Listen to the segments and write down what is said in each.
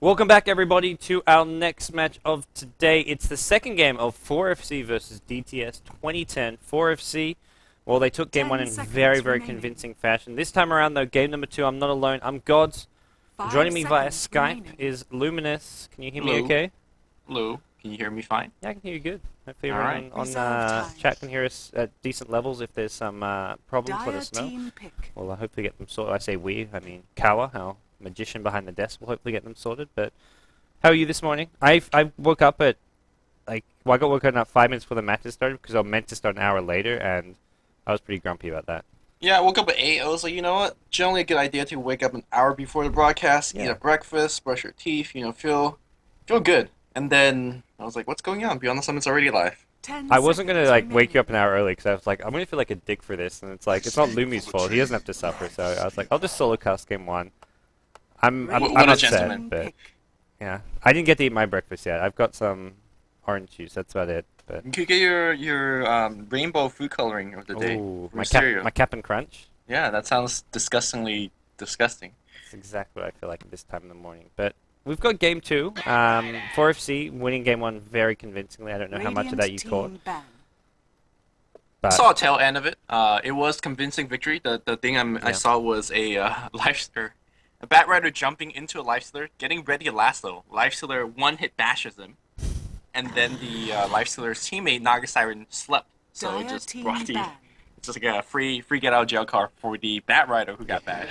Welcome back, everybody, to our next match of today. It's the second game of 4FC versus DTS2010. 4FC, well, they took game one in very convincing fashion. This time around, though, game number two, I'm not alone. I'm Gods. Joining me via Skype is Luminous. Can you hear me okay? Hello. Can you hear me fine? Yeah, I can hear you good. Hopefully everyone on chat can hear us at decent levels. If there's some problems, let us know. We'll hopefully get them sorted. I say we, I mean Kawa, our magician behind the desk, will hopefully get them sorted. But how are you this morning? I woke up at, I got woken up 5 minutes before the match started because I meant to start an hour later, and I was pretty grumpy about that. Yeah, I woke up at 8. I was like, you know what? Generally a good idea to wake up an hour before the broadcast, eat a breakfast, brush your teeth, feel good. And then I was like, what's going on? Be honest, it's already live. I wasn't going to wake you up an hour early because I was like, I'm going to feel like a dick for this. And it's like, it's not Lumi's fault. He doesn't have to suffer. So I was like, I'll just solo cast game one. I'm upset, but yeah. I didn't get to eat my breakfast yet. I've got some orange juice. That's about it. But you could get your rainbow food coloring of the day. Ooh, my Cap'n Crunch. Yeah, that sounds disgustingly disgusting. That's exactly what I feel like at this time in the morning. But we've got game two. 4FC winning game one very convincingly. I don't know how much of that you caught. I saw a tail end of it. It was convincing victory. The thing I saw was a lifestealer. A Batrider jumping into a lifestealer, getting ready to lasso. Lifestealer one-hit bashes him. And then the lifestealer's teammate, Naga Siren, slept. So it just brought it's just like a free get-out-of-jail card for the Batrider who got bashed.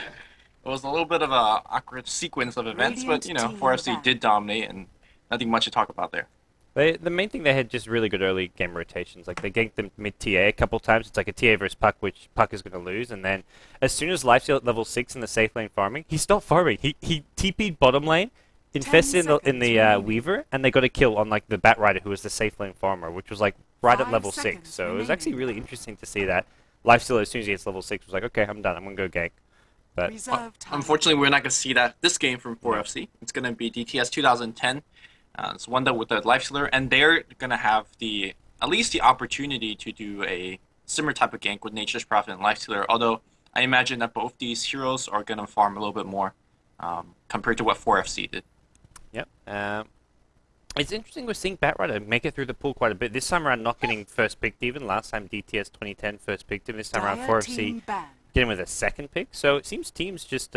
It was a little bit of a awkward sequence of events, but 4FC did dominate, and nothing much to talk about there. The main thing, they had just really good early game rotations. Like, they ganked them mid-TA a couple times. It's like a TA versus Puck, which Puck is going to lose. And then, as soon as Lifesteal at level 6 in the safe lane farming, he stopped farming. He TP'd bottom lane, infested in the Weaver, and they got a kill on, like, the Batrider, who was the safe lane farmer, which was, like, right at level 6. So it was actually really interesting to see that. Lifesteal, as soon as he hits level 6, was like, okay, I'm done. I'm going to go gank. But unfortunately, we're not going to see that this game from 4FC. It's going to be DTS2010. It's one that with the Lifestealer, and they're going to have at least the opportunity to do a similar type of gank with Nature's Prophet and Lifestealer, although I imagine that both these heroes are going to farm a little bit more compared to what 4FC did. Yep. It's interesting we're seeing Batrider make it through the pool quite a bit. This time around not getting first picked even. Last time DTS2010 first picked him. This time around 4FC getting with a second pick. So it seems teams just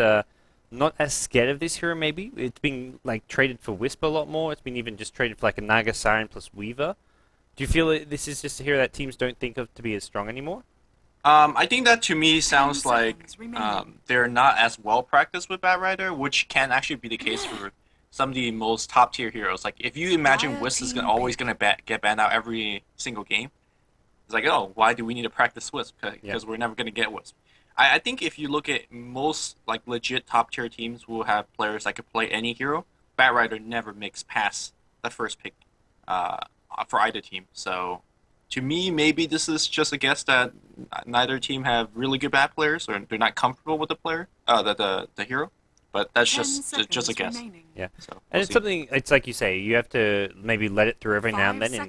not as scared of this hero, maybe. It's been like traded for Wisp a lot more. It's been even just traded for like a Naga Siren plus Weaver. Do you feel that this is just a hero that teams don't think of to be as strong anymore? I think that to me sounds like they're not as well practiced with Batrider, which can actually be the case for some of the most top tier heroes. Like if you imagine Wisp is always going to get banned out every single game, it's like, oh, why do we need to practice Wisp? Because we're never going to get Wisp. I think if you look at most like legit top tier teams who have players that could play any hero, Batrider never makes past the first pick for either team. So to me, maybe this is just a guess that neither team have really good bat players, or they're not comfortable with the player, the hero. But that's just a guess. Yeah, so and it's something. It's like you say, you have to maybe let it through every now and then in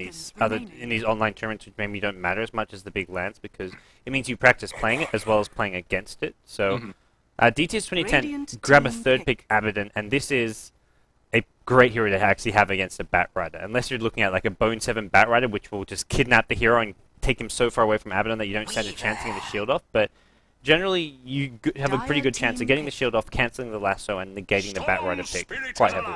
these online tournaments, which maybe don't matter as much as the big lands, because it means you practice playing it as well as playing against it. So, DTS2010 grab a third pick Abaddon, and this is a great hero to actually have against a Batrider. Unless you're looking at like a Bone 7 Batrider, which will just kidnap the hero and take him so far away from Abaddon that you don't stand a chance of getting the shield off. But generally, you have a pretty good chance of getting the shield off, cancelling the lasso, and negating the Batrider pick quite heavily.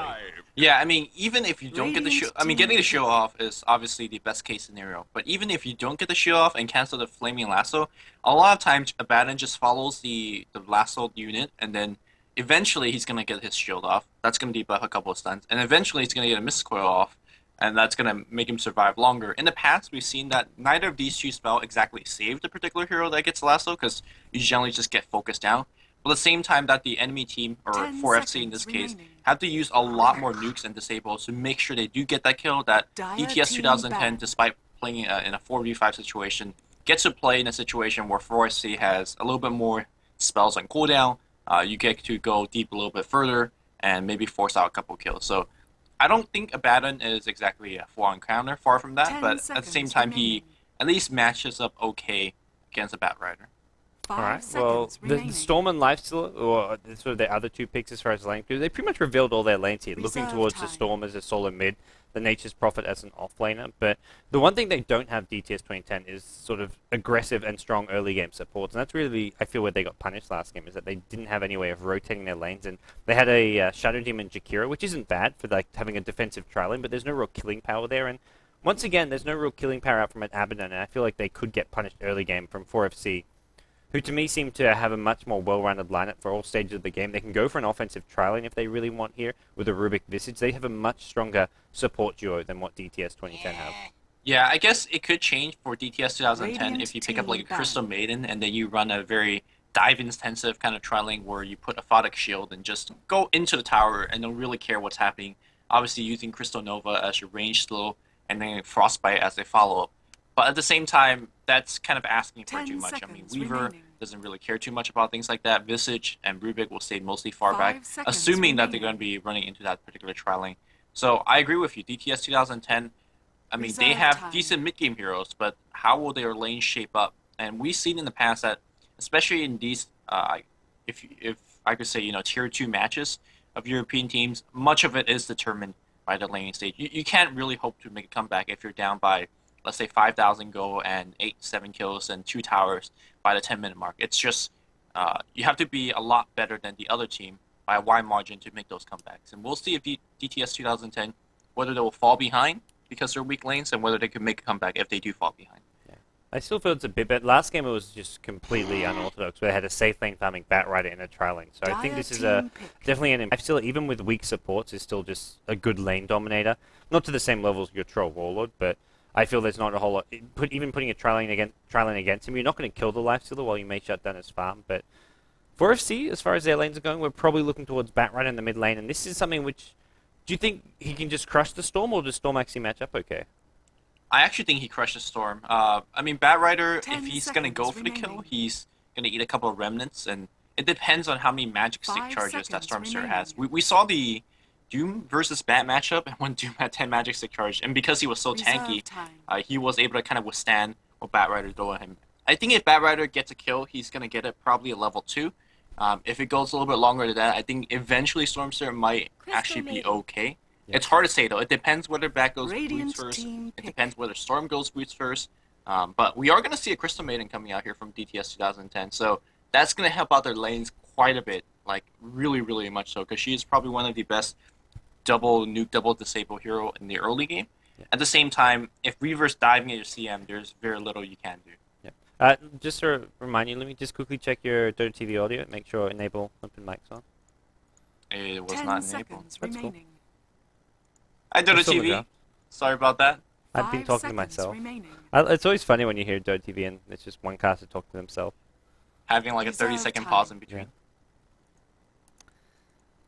Yeah, I mean, even if you don't get the shield... I mean, getting the shield off is obviously the best case scenario. But even if you don't get the shield off and cancel the flaming lasso, a lot of times Abaddon just follows the lasso unit, and then eventually he's going to get his shield off. That's going to debuff a couple of stuns. And eventually he's going to get a Mystic Coil off, and that's going to make him survive longer. In the past, we've seen that neither of these two spells exactly save the particular hero that gets lasso, because you generally just get focused down. But at the same time that the enemy team, or 4FC in this case, have to use a lot more nukes and disables to make sure they do get that kill, that DTS2010, despite playing in a 4v5 situation, gets to play in a situation where 4FC has a little bit more spells on cooldown. You get to go deep a little bit further, and maybe force out a couple kills. So I don't think Abaddon is exactly a full-on counter, far from that, but at the same time, he at least matches up okay against a Batrider. Alright, well, the Storm and Lifestealer, or sort of their other two picks as far as lane goes, they pretty much revealed all their lanes here, looking towards the Storm as a solo mid, the Nature's Prophet as an off-laner, but the one thing they don't have DTS2010 is sort of aggressive and strong early game supports, and that's really, I feel, where they got punished last game, is that they didn't have any way of rotating their lanes, and they had a Shadow Demon Jakira, which isn't bad for like having a defensive tri-lane, but there's no real killing power there, and once again, there's no real killing power out from an Abaddon, and I feel like they could get punished early game from 4FC, who to me seem to have a much more well-rounded lineup for all stages of the game. They can go for an offensive tri-lane if they really want here with a Rubik Visage. They have a much stronger support duo than what DTS 2010 have. Yeah, I guess it could change for DTS 2010 if you pick up like a Crystal Maiden and then you run a very dive-intensive kind of tri-lane where you put a Photic Shield and just go into the tower and don't really care what's happening. Obviously using Crystal Nova as your range slow and then Frostbite as a follow-up. But at the same time, that's kind of asking for too much. I mean, Weaver doesn't really care too much about things like that. Visage and Rubik will stay mostly far back, assuming that they're going to be running into that particular tri-lane. So I agree with you. DTS 2010, I mean, they have decent mid-game heroes, but how will their lane shape up? And we've seen in the past that, especially in these, if I could say, tier 2 matches of European teams, much of it is determined by the laning stage. You can't really hope to make a comeback if you're down by, let's say, 5,000 go and 8-7 kills and 2 towers by the 10-minute mark. It's just, you have to be a lot better than the other team by a wide margin to make those comebacks. And we'll see if DTS 2010, whether they will fall behind because they're weak lanes and whether they can make a comeback if they do fall behind. Yeah. I still feel it's a bit better. Last game it was just completely unorthodox, where they had a safe lane farming Batrider in a tri-lane. So I think this is definitely an impact. Still, even with weak supports, is still just a good lane dominator. Not to the same level as your Troll Warlord, but I feel there's not a whole lot. Even putting a tri-lane against him, you're not going to kill the Lifestealer while you may shut down his farm. But for FC, as far as their lanes are going, we're probably looking towards Batrider in the mid lane. And this is something which, do you think he can just crush the Storm, or does Storm actually match up okay? I actually think he crushes Storm. I mean, Batrider, if he's going to go for the kill, he's going to eat a couple of remnants. And it depends on how many magic stick charges that Stormster has. We saw the Doom versus Bat matchup, and when Doom had 10 magic stick charge, and because he was so tanky, he was able to kind of withstand what Batrider threw at him. I think if Batrider gets a kill, he's going to get it probably a level 2. If it goes a little bit longer than that, I think eventually Stormster might actually be okay. Yeah. It's hard to say though. It depends whether Bat goes boots first. It depends whether Storm goes boots first. But we are going to see a Crystal Maiden coming out here from DTS 2010, so that's going to help out their lanes quite a bit, like really, really much so, because she is probably one of the best double nuke, double disable hero in the early game. Yeah. At the same time, if Reaver's diving at your CM, there's very little you can do. Yeah. Just to remind you, let me just quickly check your Dota TV audio and make sure enable open mics on. It was not enabled. That's cool. Hi, Dota TV. Sorry about that. I've been talking to myself. It's always funny when you hear Dota TV and it's just one caster talk to themselves. Having like a 30-second pause in between. Yeah.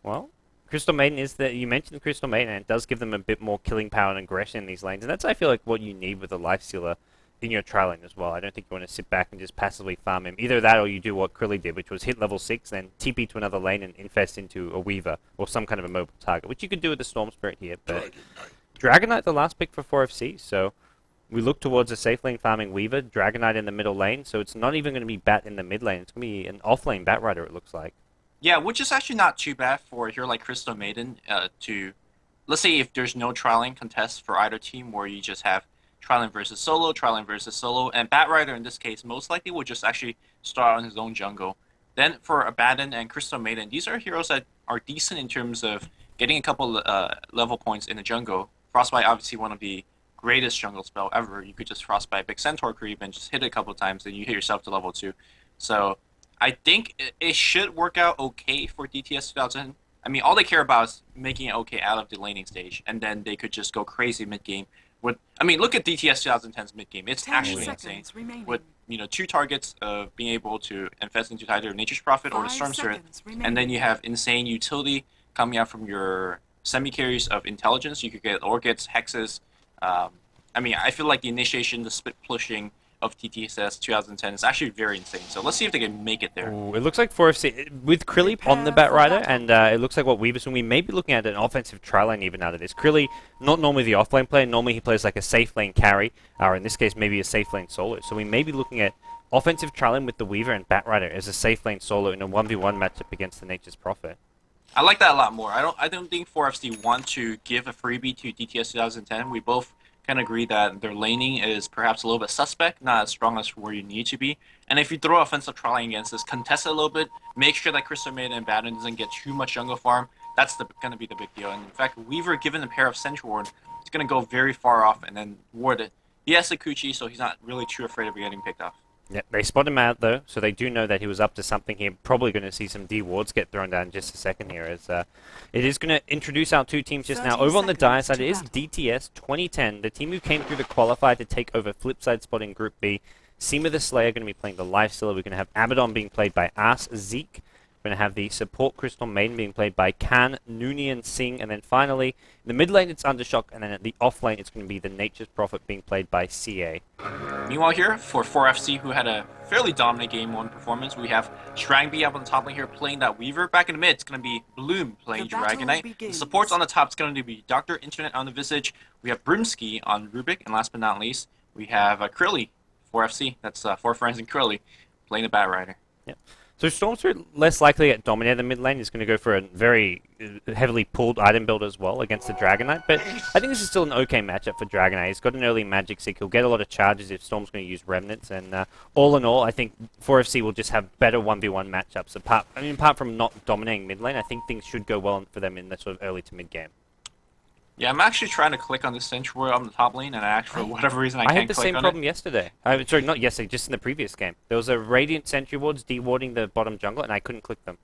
Well, Crystal Maiden is that you mentioned Crystal Maiden, and it does give them a bit more killing power and aggression in these lanes, and that's I feel like what you need with a Lifestealer in your tri lane as well. I don't think you want to sit back and just passively farm him. Either that, or you do what Krilly did, which was hit level 6, then TP to another lane and infest into a Weaver or some kind of a mobile target, which you could do with the Storm Spirit here. But Dragon Knight, the last pick for 4FC, so we look towards a safe lane farming Weaver, Dragon Knight in the middle lane, so it's not even going to be Bat in the mid lane. It's going to be an off lane Batrider, it looks like. Yeah, which is actually not too bad for a hero like Crystal Maiden to, let's say if there's no tri-lane contest for either team where you just have tri-lane versus solo, and Batrider in this case most likely will just actually start on his own jungle. Then for Abaddon and Crystal Maiden, these are heroes that are decent in terms of getting a couple level points in the jungle. Frostbite obviously one of the greatest jungle spell ever. You could just Frostbite Big Centaur creep and just hit it a couple times and you hit yourself to level 2. So I think it should work out okay for DTS 2000. I mean, all they care about is making it okay out of the laning stage, and then they could just go crazy mid-game. I mean, look at DTS 2010's mid-game. It's actually insane. With 2 targets of being able to infest into either Nature's Prophet or the Storm Spirit, and then you have insane utility coming out from your semi-carries of intelligence. You could get Orchids, Hexes. I mean, I feel like the initiation, the split pushing of TTS 2010 is actually very insane. So let's see if they can make it there. Ooh, it looks like 4FC with Krilly on the Batrider, and it looks like what Weaver's doing. We may be looking at an offensive tri-lane even out of this. Krilly, not normally the off-lane player. Normally he plays like a safe lane carry, or in this case maybe a safe lane solo. So we may be looking at offensive trialing with the Weaver and Batrider as a safe lane solo in a 1v1 matchup against the Nature's Prophet. I like that a lot more. I don't think 4FC want to give a freebie to DTS 2010. We both can agree that their laning is perhaps a little bit suspect, not as strong as where you need to be. And if you throw offensive trialing against this, contest it a little bit, make sure that Crystal Maiden and Baton doesn't get too much jungle farm. That's going to be the big deal. And in fact, Weaver, given a pair of Sentry Ward, is going to go very far off and then ward it. He has Sakuchi, so he's not really too afraid of getting picked off. Yeah, they spot him out though, so they do know that he was up to something here. Probably going to see some D wards get thrown down in just a second here. As it is going to introduce our two teams just now. Over on the Dire side, it is DTS 2010, the team who came through the qualifier to take over Flipside spot in Group B. Seema the Slayer going to be playing the Lifestealer. We're going to have Abaddon being played by Ars Zeke. We're going to have the support Crystal Maiden being played by Khan, Noonian Singh, and then finally, in the mid lane it's Undershock, and then at the off lane it's going to be the Nature's Prophet being played by CA. Meanwhile here, for 4FC, who had a fairly dominant Game 1 performance, we have Strangby up on the top lane here playing that Weaver. Back in the mid, it's going to be Bloom playing Dragonite. The supports on the top is going to be Dr. Internet on the Visage. We have Brimsky on Rubik, and last but not least, we have Krilly, 4FC. That's 4 friends and Krilly playing the Batrider. Yep. So Storms are less likely to get dominated in the mid lane. He's going to go for a very heavily pulled item build as well against the Dragonite. But I think this is still an okay matchup for Dragonite. He's got an early Magic Seek. He'll get a lot of charges if Storm's going to use Remnants. And all in all, I think 4FC will just have better 1v1 matchups. Apart from not dominating mid lane, I think things should go well for them in the sort of early to mid game. Yeah, I'm actually trying to click on the Sentry Ward on the top lane, and for whatever reason I can't click on it. I had the same problem yesterday. Sorry, not yesterday, just in the previous game. There was a Radiant Sentry Wards dewarding the bottom jungle, and I couldn't click them.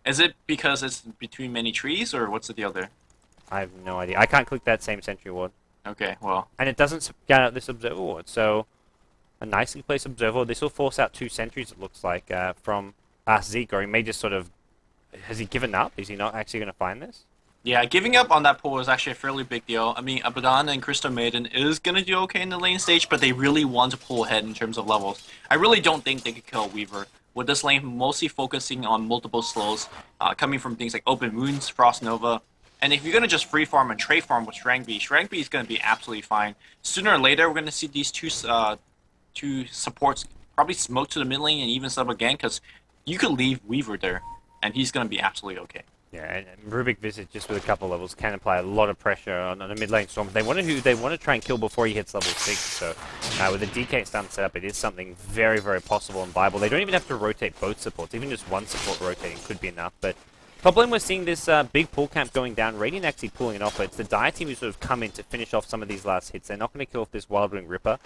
Is it because it's between many trees, or what's the deal there? I have no idea. I can't click that same Sentry Ward. Okay, well. And it doesn't scout out this Observer Ward, so a nicely placed Observer Ward. This will force out 2 sentries, it looks like, from Zeke, or he may just sort of... Has he given up? Is he not actually going to find this? Yeah, giving up on that pull is actually a fairly big deal. I mean, Abaddon and Crystal Maiden is going to do okay in the lane stage, but they really want to pull ahead in terms of levels. I really don't think they could kill Weaver, with this lane mostly focusing on multiple slows, coming from things like Open Wounds, Frost Nova. And if you're going to just free farm and trade farm with Strangby is going to be absolutely fine. Sooner or later, we're going to see these two supports probably smoke to the mid lane and even set up a gank, because you could leave Weaver there, and he's going to be absolutely okay. Yeah, and Rubik Visage just with a couple levels can apply a lot of pressure on a mid lane Storm. They want to try and kill before he hits level 6. So with a DK stun set up, it is something very, very possible and viable. They don't even have to rotate both supports. Even just one support rotating could be enough. But top lane, we're seeing this big pull camp going down. Radiant actually pulling it off, but it's the Dire team who sort of come in to finish off some of these last hits. They're not going to kill off this Wild Wing Ripper.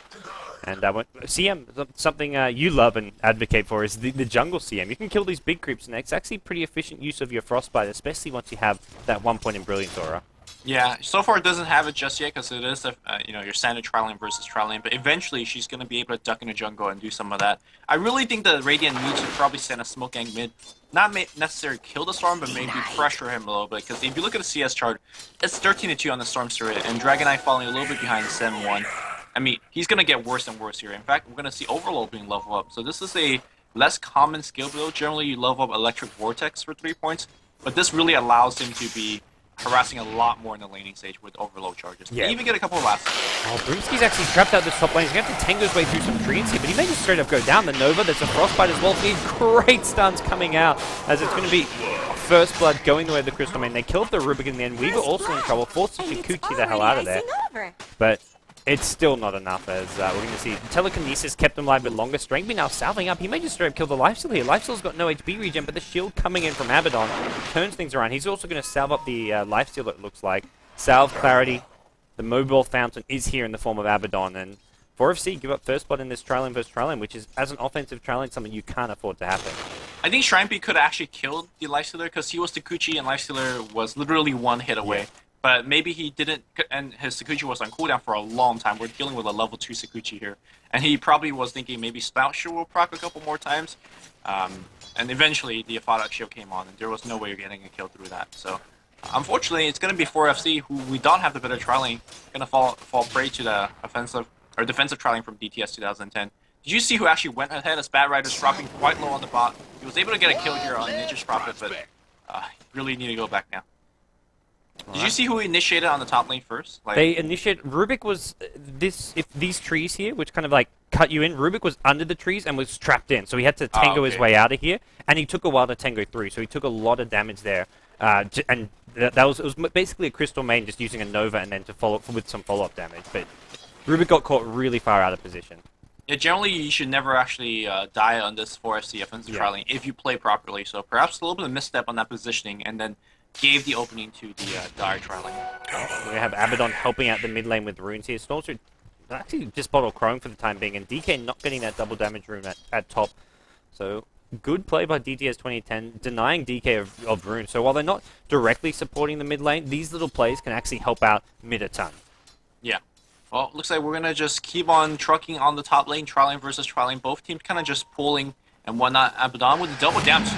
And CM, something you love and advocate for is the jungle CM. You can kill these big creeps, and it's actually pretty efficient use of your Frostbite, especially once you have that 1 point in Brilliant Aura. Yeah, so far it doesn't have it just yet, because it is your standard trial lane versus trial lane, but eventually she's going to be able to duck in the jungle and do some of that. I really think the Radiant needs to probably send a smoke gang mid. Not necessarily kill the Storm, but maybe pressure him a little bit, because if you look at the CS chart, it's 13-2 on the Storm's turret, and Dragonite falling a little bit behind 7-1. I mean, he's going to get worse and worse here. In fact, we're going to see Overload being leveled up. So this is a less common skill build. Generally, you level up Electric Vortex for 3 points, but this really allows him to be harassing a lot more in the laning stage with Overload charges. Yeah. Even get a couple of lasts. Oh, Brimsky's actually trapped out this top lane. He's going to have to tango his way through some trees here, but he may just straight up go down. The Nova, there's a Frostbite as well. These great stuns coming out, as it's going to be First Blood going the way of the Crystal Maiden. They killed the Rubik in the end. Weaver also in trouble, forced Sakuchi the hell out of there. But it's still not enough, as we're going to see. Telekinesis kept him alive a bit longer. Strangby now salving up. He may just straight up kill the Lifesteal here. Lifesteal's got no HP regen, but the shield coming in from Abaddon turns things around. He's also going to salve up the Lifesteal, it looks like. Salve Clarity. The mobile fountain is here in the form of Abaddon, and 4FC give up first blood in this trial lane versus trial lane, which is, as an offensive trial lane, something you can't afford to happen. I think Strangby could have actually killed the Lifestealer, because he was Takuchi, and Lifestealer was literally 1 hit away. Yeah. But maybe he didn't, and his Sakuchi was on cooldown for a long time. We're dealing with a level 2 Sakuchi here. And he probably was thinking maybe Spout Shield will proc a couple more times. And eventually the Aphotic Shield came on, and there was no way you're getting a kill through that. So, unfortunately, it's going to be 4FC, who we don't have the better trialing, going to fall prey to the offensive, or defensive trialing from DTS 2010. Did you see who actually went ahead as Batrider's dropping quite low on the bot? He was able to get a kill here on Nature's Prophet, but really need to go back now. Did you see who initiated on the top lane first? They initiated. Rubik was these trees here, which kind of like cut you in. Rubik was under the trees and was trapped in, so he had to tango his okay. way out of here, and he took a while to tango through, so he took a lot of damage there. And it was basically a Crystal main just using a Nova and then to follow up with some follow-up damage, but Rubik got caught really far out of position. Yeah, generally you should never actually die on this 4FC offensive trialing if you play properly, so perhaps a little bit of misstep on that positioning, and then gave the opening to the dire trialing. We have Abaddon helping out the mid lane with runes here. Stormstreet actually just bottle Chrome for the time being, and DK not getting that double damage rune at top. So good play by DTS2010, denying DK of rune. So while they're not directly supporting the mid lane, these little plays can actually help out mid a ton. Yeah. Well, looks like we're gonna just keep on trucking on the top lane, trialing versus trialing. Both teams kind of just pulling and whatnot. Abaddon with the double damage.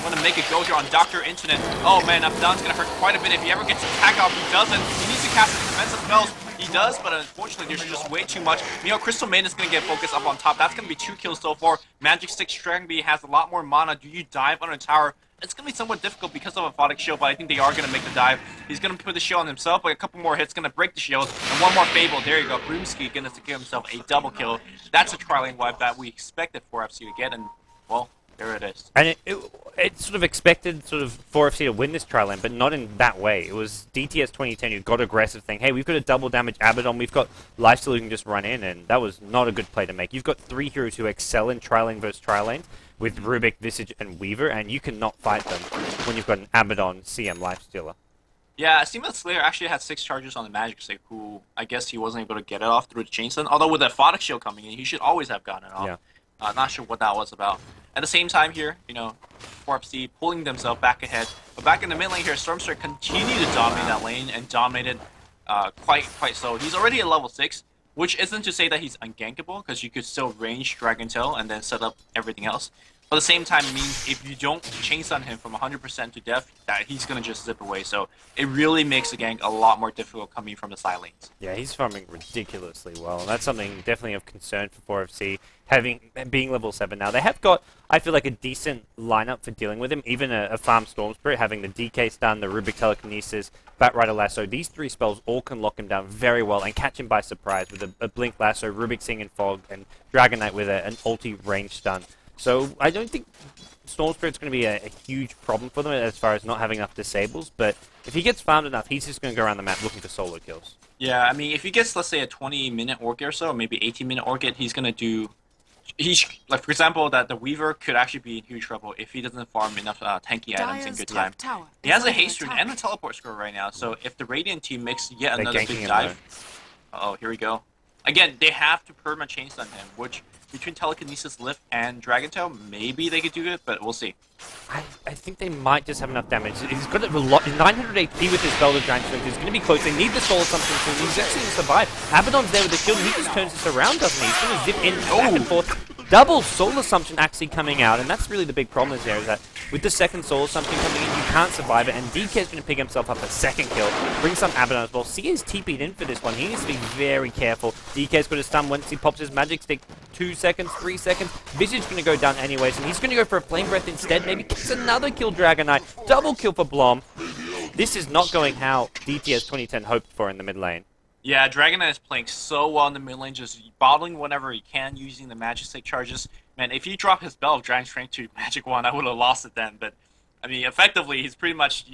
Want to make a go here on Dr. Internet. Oh man, Abaddon's going to hurt quite a bit if he ever gets a tag off. He doesn't. He needs to cast his defensive spells. He does, but unfortunately there's just way too much. You know, Crystal Maiden is going to get focused up on top. That's going to be 2 kills so far. Magic Stick Strangby has a lot more mana. Do you dive on a tower? It's going to be somewhat difficult because of a Aphotic Shield, but I think they are going to make the dive. He's going to put the shield on himself, but a couple more hits going to break the shield. And one more Fable. There you go. Broomski going to secure himself a double kill. That's a trialing wipe that we expected 4FC to get, and, well, there it is. And it sort of expected sort of 4FC to win this trial lane, but not in that way. It was DTS 2010 who got aggressive, saying, hey, we've got a double damage Abaddon, we've got lifesteal who can just run in, and that was not a good play to make. You've got 3 heroes who excel in trial lane versus trial lanes with Rubik, Visage, and Weaver, and you cannot fight them when you've got an Abaddon CM lifestealer. Yeah, Steamlet Slayer actually had 6 charges on the Magic Stick, who I guess he wasn't able to get it off through the Chain Stun, although with the Aphotic Shield coming in, he should always have gotten it off. Yeah. Not sure what that was about. At the same time here, you know, 4FC pulling themselves back ahead. But back in the mid lane here, Stormstreet continued to dominate that lane and dominated quite so. He's already at level 6, which isn't to say that he's ungankable, because you could still range Dragon Tail and then set up everything else. But at the same time, it means if you don't chain stun him from 100% to death, that he's going to just zip away. So it really makes the gank a lot more difficult coming from the side lanes. Yeah, he's farming ridiculously well, and that's something definitely of concern for 4FC, being level 7 now. They have got, I feel like, a decent lineup for dealing with him, even a Farm Storm Spirit, having the DK stun, the Rubik Telekinesis, Batrider Lasso. These 3 spells all can lock him down very well and catch him by surprise with a Blink Lasso, Rubik Sing and Fog, and Dragon Knight with an ulti range stun. So I don't think Storm Spirit's going to be a huge problem for them as far as not having enough disables, but if he gets farmed enough, he's just going to go around the map looking for solo kills. Yeah, I mean, if he gets, let's say, a 20-minute orc or so, maybe 18-minute orc, he's going to do... like, for example, that the Weaver could actually be in huge trouble if he doesn't farm enough tanky items in good time. He has a haste rune and a teleport score right now, so if the Radiant team makes yet another big dive... Uh-oh, here we go. Again, they have to perma chain stun him, which... between Telekinesis, Lift, and Dragon Tail, maybe they could do it, but we'll see. I think they might just have enough damage. He's got a lot, 900 HP with his Belt of Giant Strength. He's going to be close. They need the Soul Assumption soon. He's actually going to survive. Abaddon's there with the shield, and he just turns this around, doesn't he? He's going to zip in back and forth. Double Soul Assumption actually coming out, and that's really the big problem there, is that with the second Soul Assumption coming in, you can't survive it, and DK's going to pick himself up a second kill, bring some Abaddon as well. C is TP'd in for this one. He needs to be very careful. DK's got a stun once he pops his Magic Stick. 2 seconds, 3 seconds. Visage going to go down anyways, and he's going to go for a Flame Breath instead. Maybe gets another kill, Dragon Knight. Double kill for Blom. This is not going how DTS 2010 hoped for in the mid lane. Yeah, Dragon Knight is playing so well in the mid lane, just bottling whenever he can, using the Magic Stick charges. Man, if he dropped his Bell of Giant Strength to Magic Wand, I would have lost it then. But, I mean, effectively, he's pretty much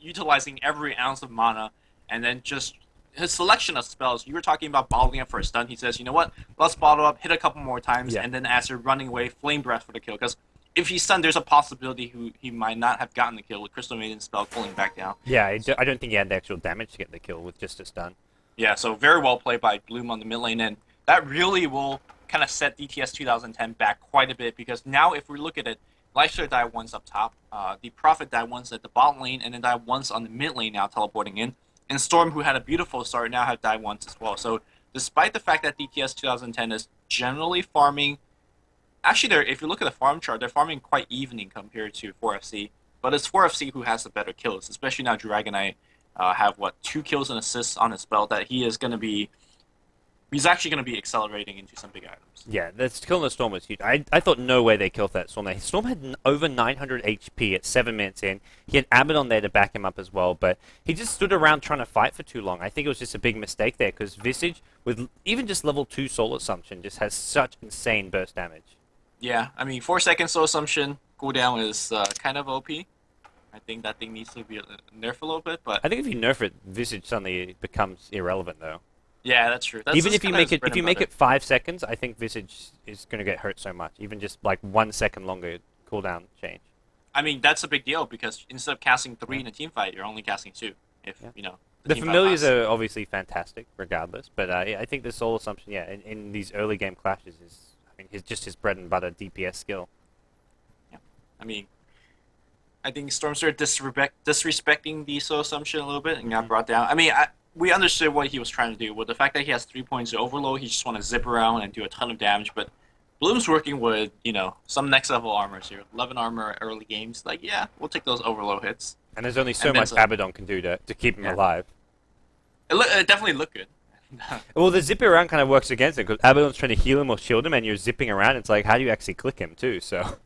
utilizing every ounce of mana, and then just his selection of spells. You were talking about bottling up for a stun. He says, you know what, let's bottle up, hit a couple more times, and then as you're running away, Flame Breath for the kill. Because if he's stunned, there's a possibility he might not have gotten the kill with Crystal Maiden's spell pulling back down. Yeah, I don't think he had the actual damage to get the kill with just a stun. Yeah, so very well played by Bloom on the mid lane, and that really will kind of set DTS 2010 back quite a bit, because now if we look at it, Lifestealer died once up top, the Prophet died once at the bottom lane, and then died once on the mid lane now teleporting in, and Storm, who had a beautiful start, now have died once as well. So despite the fact that DTS 2010 is generally farming, actually if you look at the farm chart, they're farming quite evening compared to 4FC, but it's 4FC who has the better kills, especially now Dragon Knight have, 2 kills and assists on his spell, that he is going to be He's actually going to be accelerating into some big items. Yeah, that's killing the Storm was huge. I thought no way they killed that Storm. Storm had over 900 HP at 7 minutes in. He had Abaddon there to back him up as well, but he just stood around trying to fight for too long. I think it was just a big mistake there because Visage, with even just level 2 Soul Assumption, just has such insane burst damage. Yeah, I mean, 4-second Soul Assumption cooldown is kind of OP. I think that thing needs to be nerfed a little bit, but I think if you nerf it, Visage suddenly becomes irrelevant though. yeah, that's true. That's Even if you make it 5 seconds, I think Visage is going to get hurt so much. Even just like 1 second longer cooldown change. I mean, that's a big deal because instead of casting 3 in a team fight, you're only casting 2. If you know The team fight familiars lasts. are obviously fantastic, regardless. But I think the Soul Assumption, yeah, in these early game clashes is, I mean, just his bread and butter DPS skill. Yeah, I mean, I think Stormster disrespecting the Soul Assumption a little bit and got brought down. I mean, we understood what he was trying to do. With the fact that he has 3 points of overload, he just want to zip around and do a ton of damage. But Bloom's working with, some next level armors here. 11 armor early games. Like, yeah, we'll take those overload hits. And there's only so And then much some. Abaddon can do to keep him alive. It definitely looked good. Well, the zipping around kind of works against it because Abaddon's trying to heal him or shield him, and you're zipping around. It's like, how do you actually click him too? So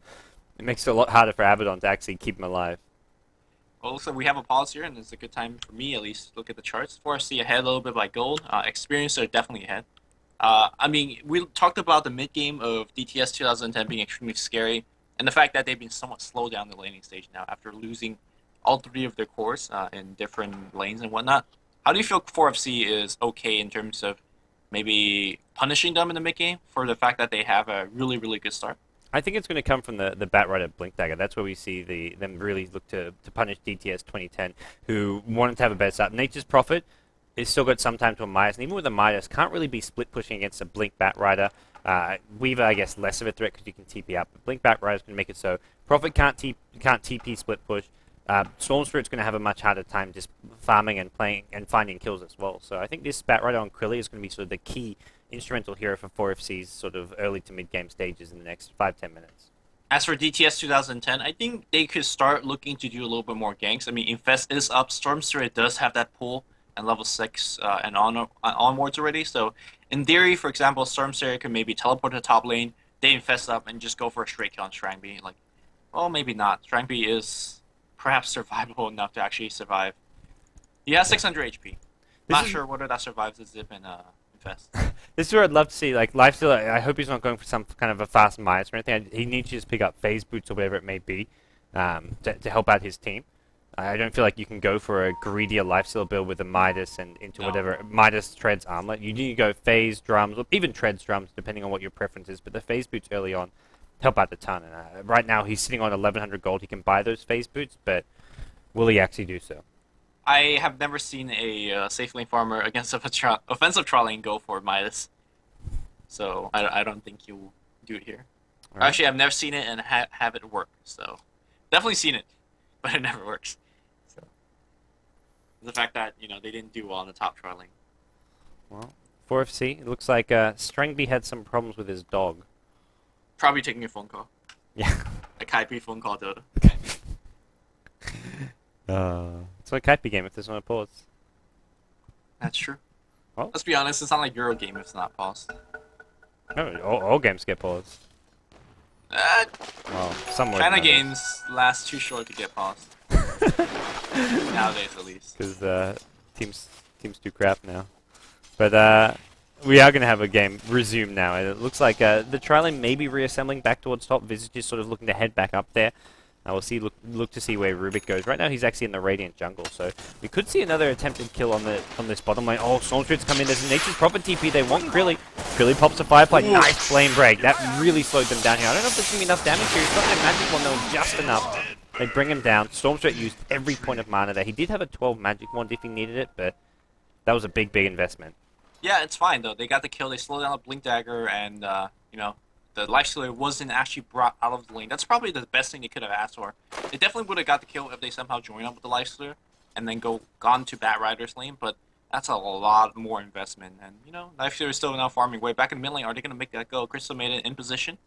it makes it a lot harder for Abaddon to actually keep him alive. Well, looks like we have a pause here, and it's a good time for me, at least, to look at the charts. 4FC ahead a little bit by gold. Experience are definitely ahead. I mean, we talked about the mid-game of DTS 2010 being extremely scary, and the fact that they've been somewhat slowed down the laning stage now after losing all 3 of their cores in different lanes and whatnot. How do you feel 4FC is okay in terms of maybe punishing them in the mid-game for the fact that they have a really, really good start? I think it's going to come from the Batrider Blink Dagger. That's where we see them really look to punish DTS 2010, who wanted to have a better start. Nature's Prophet is still got some time to a Midas, and even with a Midas, can't really be split pushing against a Blink Batrider. Weaver, I guess, less of a threat because you can TP up, but Blink Batrider is going to make it so Prophet can't TP split push. Storm Spirit's going to have a much harder time just farming and playing and finding kills as well. So I think this Batrider on Krilly is going to be sort of the key instrumental hero for 4FC's sort of early to mid-game stages in the next 5-10 minutes. As for DTS 2010, I think they could start looking to do a little bit more ganks. I mean, Infest is up. Storm Spirit does have that pull and level 6 and onwards already. So in theory, for example, Storm Spirit could maybe teleport to the top lane, they Infest up, and just go for a straight kill on Strangby. Like, well, maybe not. Strangby is perhaps survivable enough to actually survive. He has 600 HP. Not sure whether that survives the zip and Infest. This is where I'd love to see, like, Lifesteal. I hope he's not going for some kind of a fast Midas or anything. He needs to just pick up phase boots or whatever it may be to help out his team. I don't feel like you can go for a greedier Lifesteal build with a Midas and into whatever Midas treads armlet. You need to go phase drums or even treads drums, depending on what your preference is. But the phase boots early on help out a ton. And right now he's sitting on 1100 gold. He can buy those phase boots, but will he actually do so? I have never seen a safe lane farmer against a offensive trial lane go for Midas. So I don't think he'll do it here. Right. Actually, I've never seen it and have it work. So definitely seen it, but it never works. So the fact that they didn't do well on the top trial lane. Well, 4FC, it looks like Strangby had some problems with his dog. Probably taking a phone call. Yeah. A Kaipi phone call, Dota. It's like a Kaipi game if there's no pause. That's true. Well, let's be honest, it's not like Euro game if it's not paused. No, all games get paused. Well, somewhere. China games last too short to get paused. Nowadays, at least. Because teams do crap now. But we are going to have a game resume now. And it looks like the trialing may be reassembling back towards top. Visage is sort of looking to head back up there. We'll see. Look to see where Rubik goes. Right now, he's actually in the Radiant jungle, so we could see another attempted kill on this bottom lane. Oh, Stormspirit's come in. There's a Nature's Prophet TP. They want Krilly. Krilly pops a Firefly. Nice flame break. That really slowed them down here. I don't know if there's going to be enough damage here. He's got no magic wand, though, just enough. They bring him down. Stormspirit used every point of mana there. He did have a 12 magic wand if he needed it, but that was a big, big investment. Yeah, it's fine, though. They got the kill. They slowed down the Blink Dagger, and, the Lifestealer wasn't actually brought out of the lane. That's probably the best thing they could have asked for. They definitely would have got the kill if they somehow joined up with the Lifestealer and then gone to Batrider's lane, but that's a lot more investment. And, Lifestealer is still now farming way back in mid lane. Are they going to make that go? Crystal made it in position.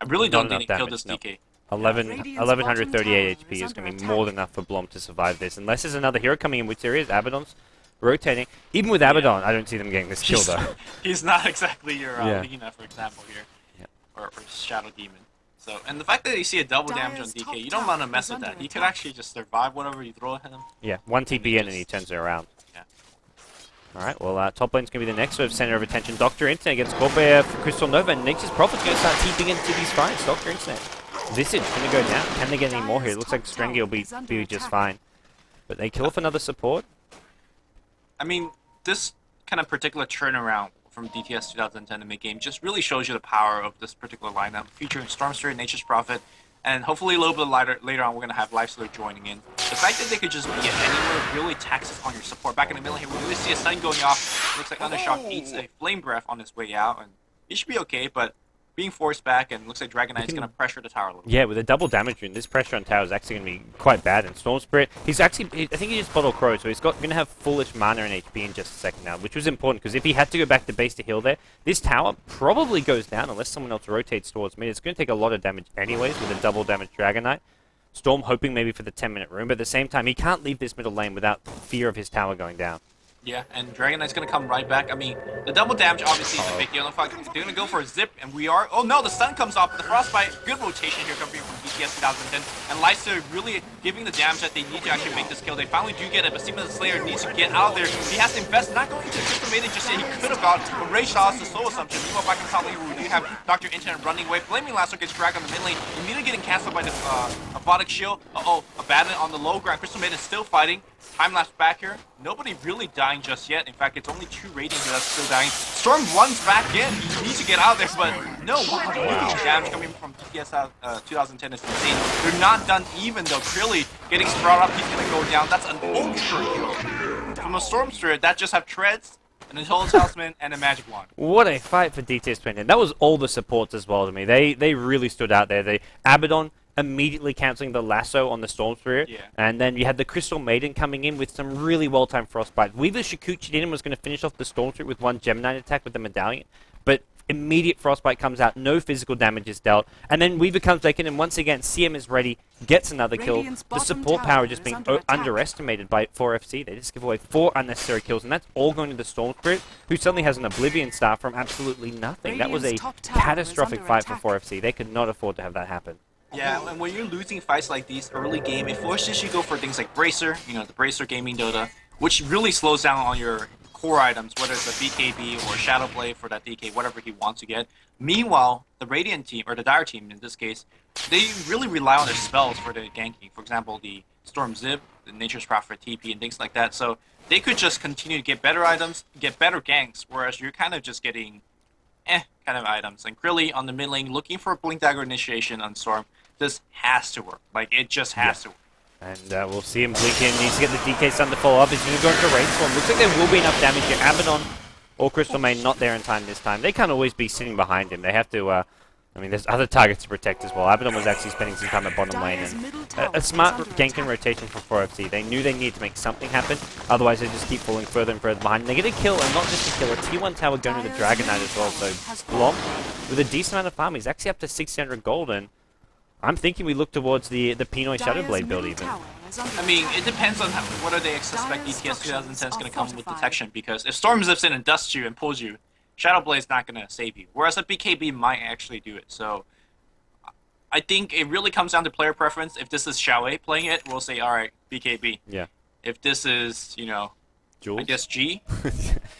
I really don't think they kill this DK. 1138 HP is going to be more than enough for Blom to survive this. Unless there's another hero coming in, which there is. Abaddon's rotating. Even with Abaddon, I don't see them getting this kill though. He's not exactly your Lina, for example, here. Or Shadow Demon. So, and the fact that you see a double damage on DK, you don't want to mess with that. He could actually just survive whatever you throw at him. Yeah, one TP in and he turns it around. Yeah. Alright, well, top lane's going to be the next sort of center of attention. Dr. Internet against Corbear for Crystal Nova, and Nature's Prophet's going to start TPing into these fights. Dr. Internet. Visage going to go down. Can they get any more here? It looks like Strengy will be just fine. But they kill off another support. I mean, this kind of particular turnaround from DTS 2010 in mid-game just really shows you the power of this particular lineup, featuring Stormstreet, Nature's Prophet, and hopefully a little bit later on we're going to have Lifestealer joining in. The fact that they could just be anywhere really taxes on your support. Back in the middle here, we really see a stun going off. Looks like Undershock eats a Flame Breath on his way out, and he should be okay, but being forced back, and looks like Dragon Knight's going to pressure the tower a little bit. Yeah, with a double damage rune, this pressure on tower is actually going to be quite bad. And Storm Spirit, he's actually, I think he just bottled Crow, so he's going to have fullish mana and HP in just a second now, which was important, because if he had to go back to base to heal there, this tower probably goes down unless someone else rotates towards mid. It's going to take a lot of damage anyways with a double damage Dragon Knight. Storm hoping maybe for the 10-minute rune, but at the same time, he can't leave this middle lane without fear of his tower going down. Yeah, and Dragon Knight's gonna come right back. I mean, the double damage obviously is a big deal. In fact, they're gonna go for a zip, and we are. Oh no, the stun comes off, but the Frostbite, good rotation here coming from DTS 2010. And Lifestealer really giving the damage that they need to actually make this kill. They finally do get it, but Seaman the Slayer needs to get out of there. He has to invest, not going to Crystal Maiden just yet. He could have got, but Ray Shaw's the slow assumption. Meanwhile, back in top lane, we do have Dr. Internet running away. Flaming Lasso gets dragged on the mid lane, immediately getting cancelled by the Aphotic Shield. Abandoned on the low ground. Crystal Maiden still fighting. Time lapse back here. Nobody really dying just yet. In fact, it's only 2 Radiant that's still dying. Storm runs back in. He needs to get out of there, but no. Damage coming from DTS 2010 is insane. They're not done even though. Clearly getting Sprout up. He's going to go down. That's an ultra kill from a Storm Spirit that just have treads, an Intelligence Talisman, and a Magic Wand. What a fight for DTS2010. That was all the supports as well to me. They really stood out there. Abaddon immediately cancelling the lasso on the Storm Spirit. Yeah. And then you had the Crystal Maiden coming in with some really well-timed Frostbite. Weaver Shikuchi'd in and was going to finish off the Storm Spirit with one Gemini attack with the Medallion. But immediate Frostbite comes out, no physical damage is dealt. And then Weaver comes back in, and once again, CM is ready, gets another kill. The support power just being underestimated by 4FC. They just give away 4 unnecessary kills, and that's all going to the Storm Spirit, who suddenly has an Oblivion Star from absolutely nothing. That was a catastrophic fight for 4FC. They could not afford to have that happen. Yeah, and when you're losing fights like these early game, it forces you to go for things like Bracer, the Bracer Gaming Dota, which really slows down on your core items, whether it's a BKB or Shadowblade for that DK, whatever he wants to get. Meanwhile, the Radiant team, or the Dire team in this case, they really rely on their spells for the ganking. For example, the Storm Zip, the Nature's Prophet TP, and things like that. So they could just continue to get better items, get better ganks, whereas you're kind of just getting kind of items. And Krilly on the mid lane looking for a Blink Dagger initiation on Storm. This has to work. Like, it just has to work. And we'll see him blink in. Needs to get the DK stun to follow up. He's going to go into Rainstorm. Looks like there will be enough damage here. Abaddon or Crystal Main not there in time this time. They can't always be sitting behind him. They have to... I mean, there's other targets to protect as well. Abaddon was actually spending some time at bottom lane. And a smart gank and rotation from 4FC. They knew they needed to make something happen. Otherwise, they just keep falling further and further behind. And they get a kill, and not just a kill. A T1 tower going to the Dragon Knight as well. So Blom, with a decent amount of farm, he's actually up to 600 gold. And I'm thinking we look towards the Pinoy Shadowblade build even. I mean, it depends on whether they suspect DTS 2010 is going to come with detection, because if Storm zips in and dusts you and pulls you, Shadowblade's not going to save you, whereas a BKB might actually do it. So I think it really comes down to player preference. If this is Xiaowei playing it, we'll say, alright, BKB. Yeah. If this is, Jules? I guess G,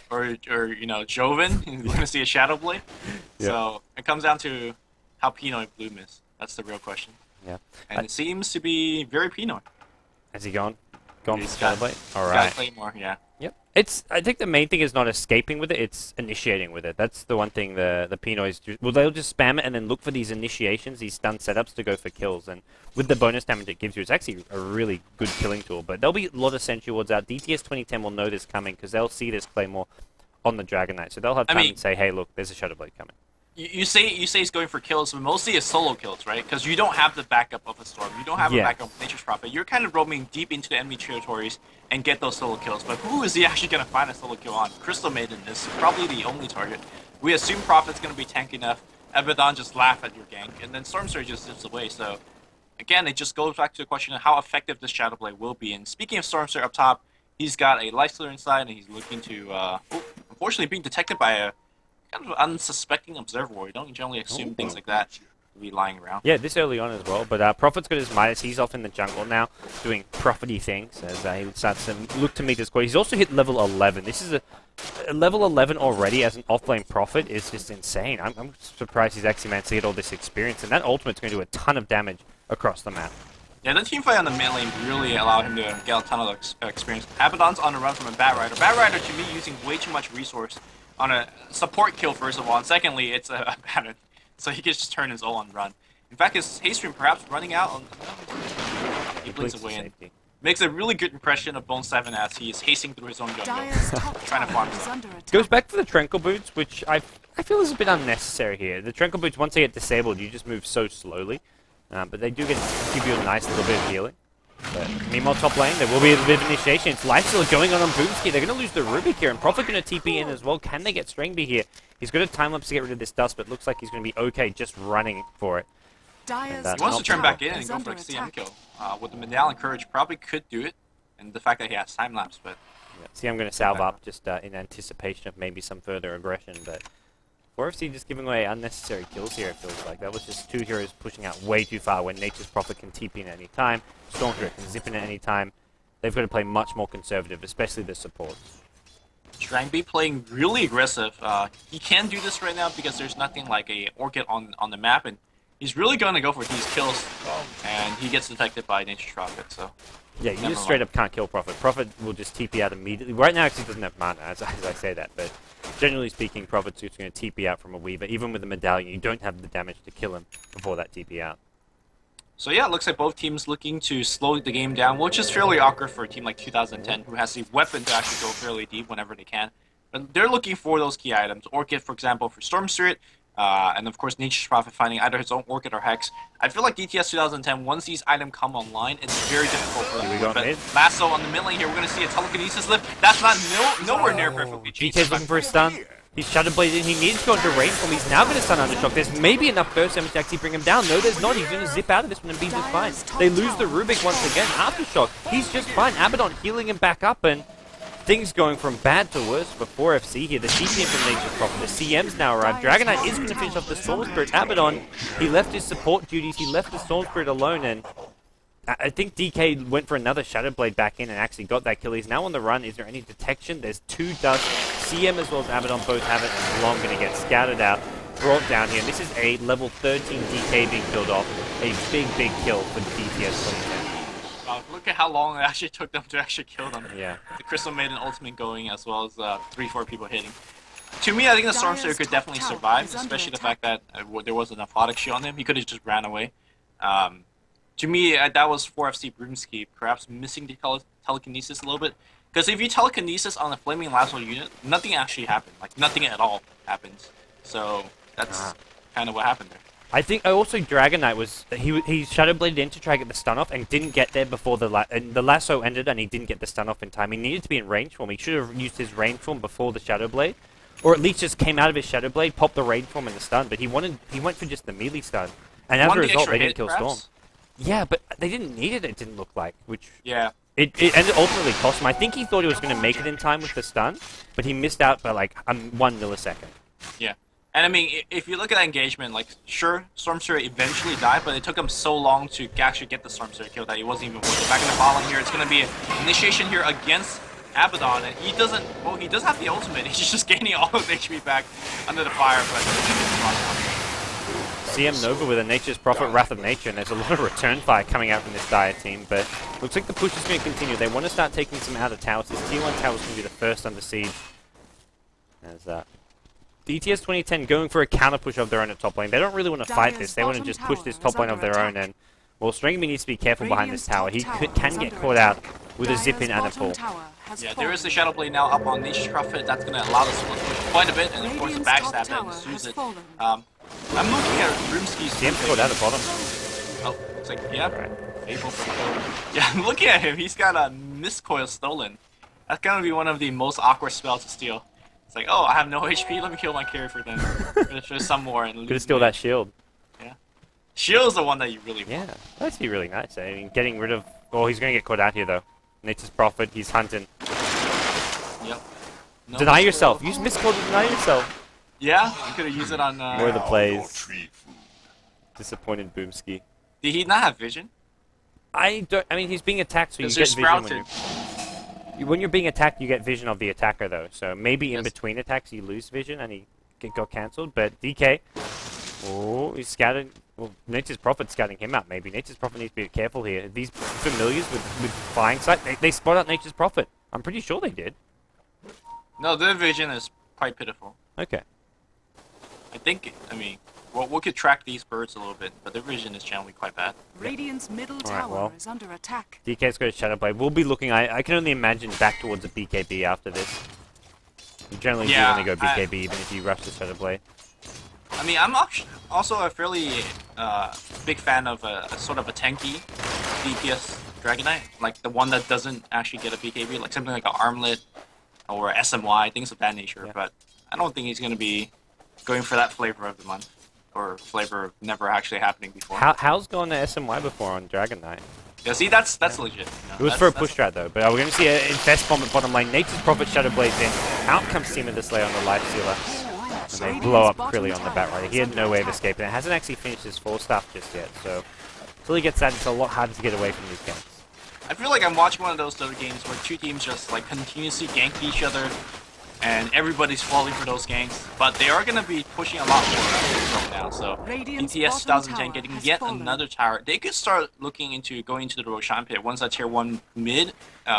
or Joven, you're going to see a Shadowblade. Yep. So it comes down to how Pinoy Bloom is. That's the real question. Yeah. And it seems to be very Pinoy. Has he gone? Gone for Shadowblade? Alright. Got Claymore, yeah. Yep. I think the main thing is not escaping with it, it's initiating with it. That's the one thing the Pinoys do. Well, they'll just spam it and then look for these initiations, these stun setups to go for kills. And with the bonus damage it gives you, it's actually a really good killing tool. But there'll be a lot of Sentry Wards out. DTS 2010 will know this coming because they'll see this Claymore on the Dragon Knight. So they'll have time to say, hey, look, there's a Shadowblade coming. You say he's going for kills, but mostly it's solo kills, right? Because you don't have the backup of a Storm. You don't have a backup of Nature's Prophet. You're kind of roaming deep into the enemy territories and get those solo kills. But who is he actually going to find a solo kill on? Crystal Maiden is probably the only target. We assume Prophet's going to be tank enough. Abaddon just laugh at your gank, and then Storm Surge just zips away. So, again, it just goes back to the question of how effective this Shadowblade will be. And speaking of Storm Surge up top, He's got a Lifestealer inside, and he's looking to, unfortunately being detected by a kind of unsuspecting observer. You don't generally assume things like that to be lying around. Yeah, this early on as well, but Prophet's got his Midas. He's off in the jungle now, doing Prophet-y things as he starts to look to meet his squad. He's also hit level 11. This is a level 11 already as an off-lane Prophet is just insane. I'm surprised he's actually managed to get all this experience, and that ultimate's going to do a ton of damage across the map. Yeah, the team fight on the mid lane really allowed him to get a ton of experience. Abaddon's on the run from a Bat Rider. Bat Rider, to me, using way too much resource on a support kill, first of all, and secondly, it's a Baron, so he can just turn his ult and run. In fact, his haste stream perhaps running out on... he blinks away in. Makes a really good impression of Bone 7 as he is hasting through his own jungle, trying to farm stuff. Goes back for the Tranquil Boots, which I feel is a bit unnecessary here. The Tranquil Boots, once they get disabled, you just move so slowly. But they do give you a nice little bit of healing. But meanwhile, top lane, there will be a bit of initiation. It's Lifestealer going on Boomski. They're going to lose the Rubik here, and Prophet going to TP in as well. Can they get Stringby here? He's got a time-lapse to get rid of this dust, but looks like he's going to be okay just running for it. He wants to turn back in and go for a CM kill. With the Medallion Courage, probably could do it. And the fact that he has time-lapse, but... Yeah, see, I'm going to salve up just in anticipation of maybe some further aggression, but... 4FC just giving away unnecessary kills here, it feels like. That was just two heroes pushing out way too far when Nature's Prophet can TP in at any time, Stormtrek can zip in at any time. They've got to play much more conservative, especially the supports. Strangby playing really aggressive. He can do this right now because there's nothing like a Orchid on the map, and he's really going to go for these kills, and he gets detected by Nature's Prophet, so... Yeah, you just straight up can't kill Prophet. Prophet will just TP out immediately. Right now, actually, he doesn't have mana, as I say that, but generally speaking, Prophet's just going to TP out from a Weaver. Even with the Medallion, you don't have the damage to kill him before that TP out. So yeah, it looks like both teams looking to slow the game down, which is fairly awkward for a team like 2010, who has the weapon to actually go fairly deep whenever they can. But they're looking for those key items. Orchid, for example, for Storm Spirit, and of course Nature's Prophet finding either his own Orchid or Hex. I feel like DTS 2010, once these items come online, it's very difficult for them. But Lasso on the mid lane here, we're going to see a telekinesis lift. That's not nowhere near perfectly. DT's looking for a stun. He's Shadowbladed. He needs to go into range from. He's now going to stun Undershock. There's maybe enough burst damage to actually bring him down. No, there's not. He's going to zip out of this one and be just fine. They lose the Rubik once again. Aftershock. He's just fine. Abaddon healing him back up, and things going from bad to worse for 4FC here. The CTM from Nature's Prophet. The CM's now arrived. Dragonite is going to finish off the Storm Spirit. Abaddon, he left his support duties. He left the Storm Spirit alone, and I think DK went for another Shadow Blade back in and actually got that kill. He's now on the run. Is there any detection? There's two dust. CM as well as Abaddon both have it, and Long going to get scouted out, brought down here. And this is a level 13 DK being killed off. A big, big kill for DTS 2010. Look at how long it actually took them to actually kill them. Yeah. The Crystal Maiden ultimate going, as well as 3-4 people hitting. To me, I think the Stormslayer could definitely survive, especially the fact that there was an Aphotic Shield on him. He could have just ran away. To me, that was 4FC Broomski, perhaps missing the telekinesis a little bit. Because if you telekinesis on a Flaming Lasso unit, nothing actually happened. Like, nothing at all happens. So, that's kind of what happened there. I think also Dragonite was he Shadowbladed in to try to get the stun off and didn't get there before the lasso ended, and he didn't get the stun off in time. He needed to be in range form. He should have used his range form before the Shadowblade, or at least just came out of his Shadowblade, popped the range form and the stun. But he went for just the melee stun, and as a result, they didn't kill Storm. Yeah, but they didn't need it. It didn't look like, which it ended ultimately cost him. I think he thought he was going to make it in time with the stun, but he missed out by like 1 millisecond. Yeah. And I mean, if you look at that engagement, like, sure, Stormslayer eventually died, but it took him so long to actually get the Stormslayer kill that he wasn't even worth it. Back in the bottom here, it's going to be an initiation here against Abaddon, and he doesn't, well, he does have the ultimate, he's just gaining all of his HP back under the fire, but CM Nova with a Nature's Prophet, Wrath of Nature, and there's a lot of return fire coming out from this Dire team, but looks like the push is going to continue. They want to start taking some outer towers. This Tier 1 tower is going to be the first under siege. As DTS 2010 going for a counter push of their own at top lane. They don't really want to fight this. They want to just push this top lane of their own. And well, Stringby needs to be careful behind this tower. He can get caught out with a zip in and a pull. Yeah, there is the Shadow Blade now up on Nature's Prophet. That's going to allow this one to push quite a bit, and of course the backstab that ensues it. I'm looking at Broomski's. CM's caught out at bottom. Oh, it's like, yeah, right. Able for the kill. Yeah, I'm looking at him. He's got a Mistcoil stolen. That's going to be one of the most awkward spells to steal. It's like, oh, I have no HP, let me kill my carry for them. There's some more. And could steal that shield. Yeah. Shield's the one that you really want. Yeah, that'd be really nice. I mean, getting rid of... Oh, he's going to get caught out here, though. Nature's Prophet, he's hunting. No Deny miscall. yourself. Use miscall to deny yourself. Yeah, you could have used it on. More of the plays. Disappointed Boomski. Did he not have vision? I mean, he's being attacked, so you Because get you're vision sprouted. when you're being attacked. You get vision of the attacker, though. So maybe in Yes. between attacks, you lose vision and he got cancelled. But DK, oh, he's scouting. Well, Nature's Prophet scouting him out. Maybe Nature's Prophet needs to be careful here. These familiars with flying sight, they spot out Nature's Prophet. I'm pretty sure they did. No, their vision is quite pitiful. Okay. I think. I mean, well, we could track these birds a little bit, but their vision is generally quite bad. Radiant's middle Alright, tower well. is under attack. DK's got a Shadow Blade. We'll be looking. I can only imagine back towards a BKB after this. You generally do only go BKB even if you rush the Shadow Blade. I mean, I'm also a fairly big fan of a sort of a tanky DPS Dragon Knight, like the one that doesn't actually get a BKB, like something like an Armlet or SMY, things of that nature. Yeah. But I don't think he's going to be going for that flavor of the month, or flavor of never actually happening before. How's gone to SMY before on Dragon Knight? Yeah, see, that's legit. You know, It was for a push strat though, but we're going to see an Infest Bomb at bottom lane. Nature's Prophet Shadow Blades in. Out comes Seaman the Slayer on the Life Stealer. And they blow up Krilly on the Batrider. He had no way of escaping. It hasn't actually finished his 4-staff just yet, so until he gets that, it's a lot harder to get away from these ganks. I feel like I'm watching one of those Dota games where two teams just like continuously gank each other, and everybody's falling for those ganks. But they are going to be pushing a lot more right now. So Radiant's DTS bottom 2010 tower getting has yet fallen. another tower. They could start looking into going into the Roshan pit once that tier 1 mid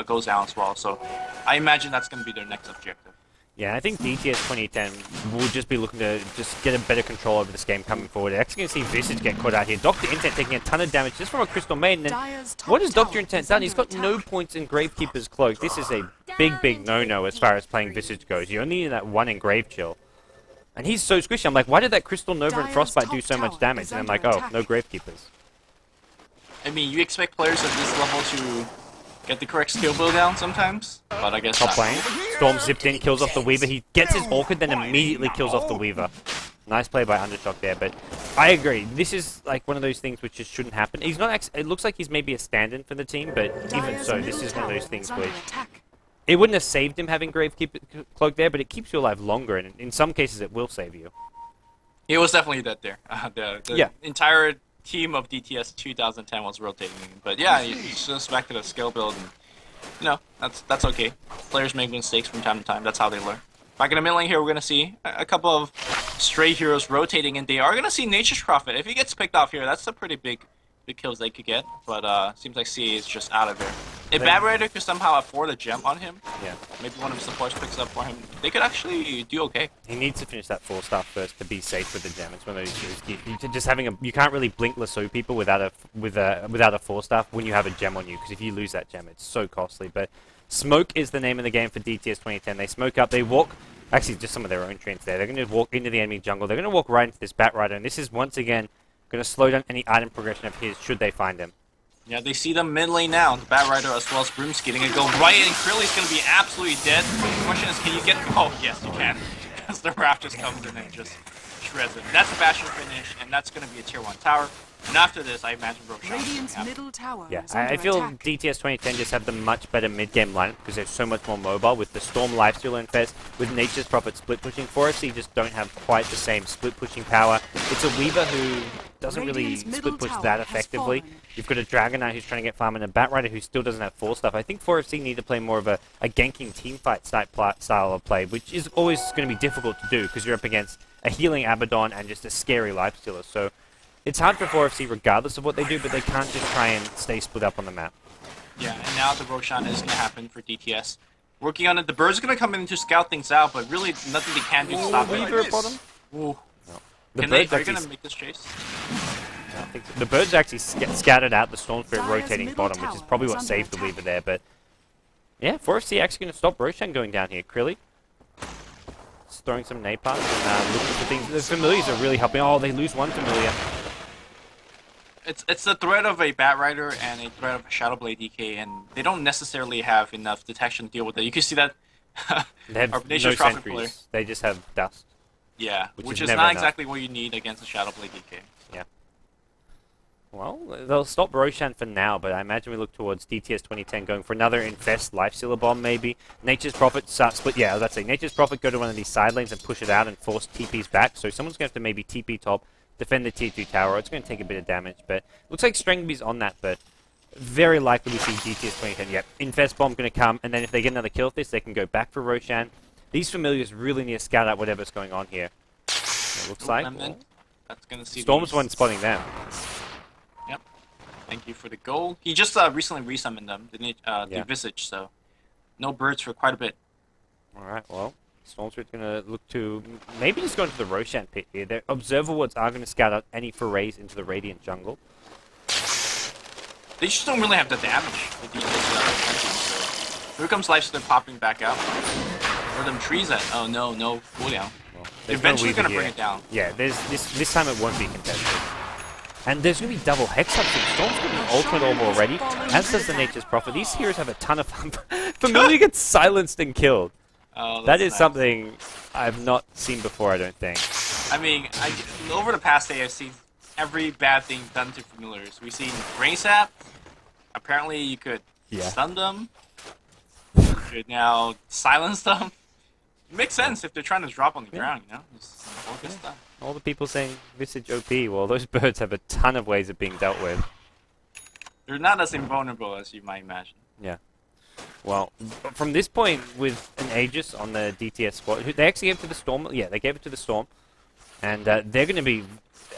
goes down as well. So I imagine that's going to be their next objective. Yeah, I think DTS 2010 will just be looking to just get a better control over this game coming forward. We're actually going to see Visage get caught out here. Dr. Intent taking a ton of damage just from a Crystal Maiden. And Dire's top what has Dr. tower Intent is done? under He's got no attack. points in Gravekeeper's Cloak. This is a big no-no as far as playing Visage goes. You only need that one in Grave Chill. And he's so squishy. I'm like, why did that Crystal Nova and Dire's Frostbite do top so much tower damage? is And I'm under like, oh, attack. no Gravekeepers. I mean, you expect players at this level to get the correct skill build down sometimes, but I guess Top not. lane. Storm zipped in, kills off the Weaver. He gets his Orchid, then immediately kills off the Weaver. Nice play by Undershock there, but I agree. This is like one of those things which just shouldn't happen. He's not. It looks like he's maybe a stand-in for the team, but even Dire's so, this middle is one of those tower things is under where attack. it wouldn't have saved him having Gravekeeper Cloak there, but it keeps you alive longer, and in some cases it will save you. He was definitely dead there. The Yeah. entire team of DTS 2010 was rotating. But yeah, he's just back to the skill build. And, you know, that's okay. Players make mistakes from time to time. That's how they learn. Back in the mid lane here, we're going to see a couple of stray heroes rotating, and they are going to see Nature's Prophet. If he gets picked off here, that's a pretty big kills they could get. But seems like CA is just out of there. If Then- Batrider could somehow afford a gem on him, Yeah. maybe one of his supports picks up for him, they could actually do okay. He needs to finish that 4-star first to be safe with the gem. It's one of those issues. Just having a, you can't really blink lasso people without a 4-star when you have a gem on you, because if you lose that gem, it's so costly. But Smoke is the name of the game for DTS 2010. They smoke up, they walk. Actually, just some of their own treants there. They're going to walk into the enemy jungle. They're going to walk right into this Batrider, and this is once again going to slow down any item progression of his should they find him. Yeah, they see them mid lane now. The Batrider as well as Broomski. They're going to go right in. Krilly's going to be absolutely dead. The question is, can you get... Oh, yes, you can. Because the Wrath just comes in and just shreds it. That's a Bastion finish, and that's going to be a tier 1 tower. And after this, I imagine Roshan. Radiant's middle tower Yeah, is under I feel attack. DTS 2010 just have the much better mid-game lineup because they're so much more mobile with the Storm Lifesteal Infest, with Nature's Prophet split pushing for us, so you just don't have quite the same split pushing power. It's a Weaver who doesn't really Radiant's middle split push tower that has effectively. fallen. You've got a Dragon Knight who's trying to get farm and a Batrider who still doesn't have 4-stuff. I think 4FC need to play more of a ganking teamfight style of play, which is always going to be difficult to do because you're up against a healing Abaddon and just a scary Lifestealer. So it's hard for 4FC regardless of what they do, but they can't just try and stay split up on the map. Yeah, and now the Roshan is going to happen for DTS. Working on it. The Bird's going to come in to scout things out, but really nothing they can do to stop it. Weaver at bottom? Ooh. The Can they, Bird's are you actually going to make this chase? I don't think so. The Birds actually scattered out the Storm Spirit Dire's rotating middle bottom, which is tower probably is what under saved the attack. Weaver there, but yeah, 4FC actually going to stop Roshan going down here. Krilly just throwing some napalm and looking for things. The familiars are really helping. Oh, they lose one familiar. It's the threat of a Batrider and a threat of a Shadowblade DK, and they don't necessarily have enough detection to deal with it. You can see that They have our no Nature's Prophet player. sentries. They just have dust. Yeah, Which which is is never not enough. exactly what you need against a Shadowblade DK. Yeah. Well, they'll stop Roshan for now, but I imagine we look towards DTS2010 going for another Infest Lifestealer Bomb, maybe. Nature's Prophet starts split. Yeah, let's say Nature's Prophet go to one of these side lanes and push it out and force TPs back. So someone's going to have to maybe TP top, defend the tier 2 tower. It's going to take a bit of damage, but looks like Strangby's on that, but very likely we see DTS2010. Yep, Infest Bomb going to come, and then if they get another kill with this, they can go back for Roshan. These familiars really need to scout out whatever's going on here. It looks like. That's gonna see Storm's one spotting them. Yep. Thank you for the gold. He just recently resummoned them, the Visage, so no birds for quite a bit. Alright, well, Storm's going to look to maybe just go into the Roshan pit here. Their Observer Wards are going to scout out any forays into the Radiant jungle. They just don't really have the damage with these so here comes Lifestealer popping back out. Where them trees at? Oh no, no cooldown. Well, They're eventually going to bring it down. Yeah, this time it won't be contested. And there's going to be double Hex up, so Storm's going to be Ultimate Orb already, as does the Nature's Prophet. These heroes have a ton of fun. Familiar gets silenced and killed. Oh, that is nice. something I've not seen before, I don't think. I mean, over the past day, I've seen every bad thing done to familiars. We've seen Brain Sap. Apparently, you could stun them. You could now silence them. It makes sense if they're trying to drop on the ground, you know? Just focus them. All the people saying Visage OP, well, those birds have a ton of ways of being dealt with. They're not as invulnerable as you might imagine. Yeah. Well, from this point, with an Aegis on the DTS squad, they actually gave it to the Storm. Yeah, they gave it to the Storm. And they're going to be...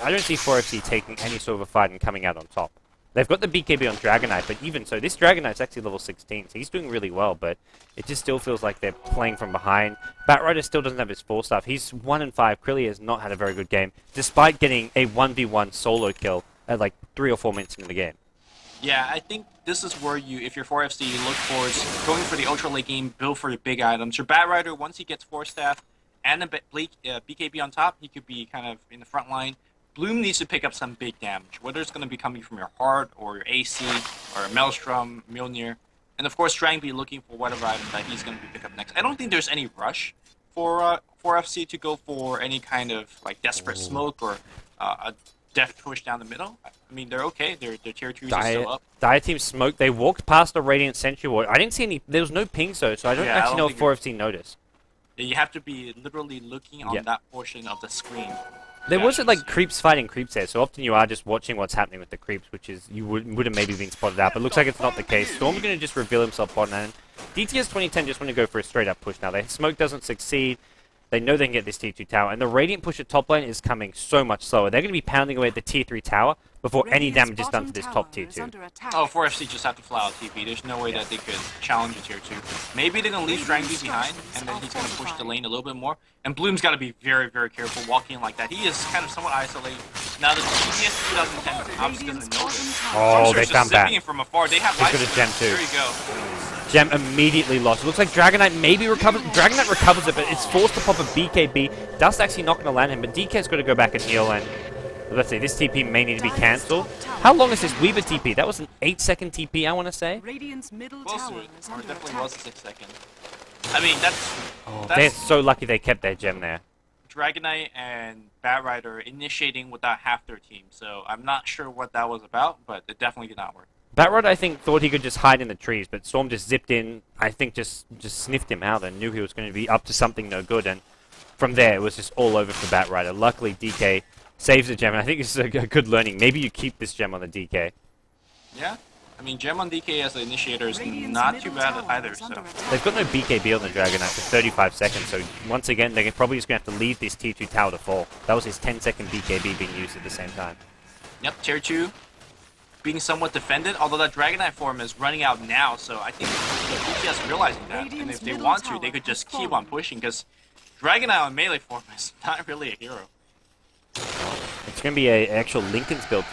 I don't see 4FC taking any sort of a fight and coming out on top. They've got the BKB on Dragonite, but even so, this Dragonite's actually level 16, so he's doing really well, but it just still feels like they're playing from behind. Batrider still doesn't have his 4 stuff. He's 1-5. Krillia has not had a very good game, despite getting a 1v1 solo kill at like 3 or 4 minutes into the game. Yeah, I think this is where you, if you're 4FC, you look towards going for the ultra late game, build for the big items. Your Batrider, once he gets 4 staff and a BKB on top, he could be kind of in the front line. Bloom needs to pick up some big damage, whether it's going to be coming from your Heart or your AC or a Maelstrom, Mjolnir. And of course, Strangby looking for whatever item that he's going to be pick up next. I don't think there's any rush for 4FC to go for any kind of like desperate smoke or a death push down the middle. I mean, they're okay. Their tier 2s are still up. Dire Team smoked. They walked past a Radiant Sentry Ward. I didn't see any... There was no pings though, so I don't actually know if 4FC noticed. You have to be literally looking on that portion of the screen. There wasn't like creeps fighting creeps there, so often you are just watching what's happening with the creeps, which is you would have maybe been spotted out, but looks like it's not the case. Storm's going to just reveal himself bottom lane. DTS2010 just want to go for a straight up push now. Their smoke doesn't succeed. They know they can get this tier 2 tower, and the Radiant push at top lane is coming so much slower. They're going to be pounding away at the tier 3 tower before any damage is done to this top tier 2. Oh, 4FC just have to fly out TP. There's no way that they could challenge a tier 2. Maybe they're going to leave Strangby behind, and then he's going to push the lane a little bit more. And Bloom's got to be very, very careful walking like that. He is kind of somewhat isolated. Now, the DTS 2010 obviously doesn't know this. Oh, they found that. From afar. They have He's got a gem too. There you go. Gem immediately lost. It looks like Dragonite maybe recovers. Dragonite recovers it, but it's forced to pop a BKB. Dust actually not going to land him, but DK's got to go back and heal. And let's see, this TP may need to be cancelled. How long is this Weaver TP? That was an 8-second TP, I want to say. Radiant's middle Close tower to it. is Or it under definitely attack. was a 6 second. I mean, that's They're so lucky they kept their gem there. Dragonite and Batrider initiating without half their team. So I'm not sure what that was about, but it definitely did not work. Batrod, I think, thought he could just hide in the trees, but Storm just zipped in, I think just sniffed him out and knew he was going to be up to something no good, and from there it was just all over for Batrider. Luckily, DK saves the gem, and I think this is a good learning. Maybe you keep this gem on the DK. Yeah, I mean, gem on DK as an initiator is not too bad either, so... They've got no BKB on the Dragonite for 35 seconds, so once again, they're probably just going to have to leave this tier 2 tower to fall. That was his 10-second BKB being used at the same time. Yep, tier 2 being somewhat defended, although that Dragonite form is running out now, so I think the DTS realizing that, and if they want to, they could just keep on pushing, because Dragonite on melee form is not really a hero. It's going to be an actual Linken's build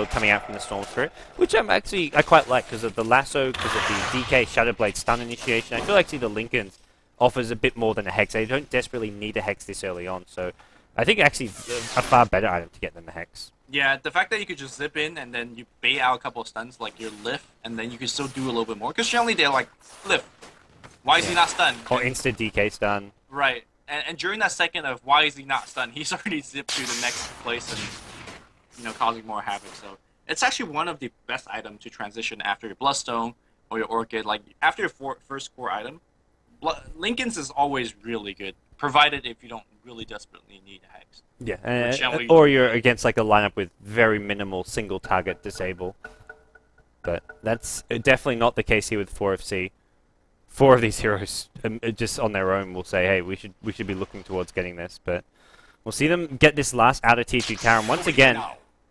coming out from the Storm Spirit, which I quite like because of the lasso, because of the DK Shadowblade stun initiation. I feel like the Linken's offers a bit more than a Hex. They don't desperately need a Hex this early on, so I think actually a far better item to get than the Hex. Yeah, the fact that you could just zip in and then you bait out a couple of stuns like your lift, and then you can still do a little bit more, because generally they're like, lift, why is he not stunned? Or insta DK stun. Right. And during that second of why is he not stunned, he's already zipped to the next place and, you know, causing more havoc. So It's actually one of the best items to transition after your Bloodstone or your Orchid. Like, after your first core item, Lincoln's is always really good, provided if you don't really desperately need a Hex. Yeah, or you're against like a lineup with very minimal single target disable. But that's definitely not the case here with 4FC. Four of these heroes, just on their own, will say, hey, we should be looking towards getting this. But we'll see them get this last out of tier 2 tower. And once again,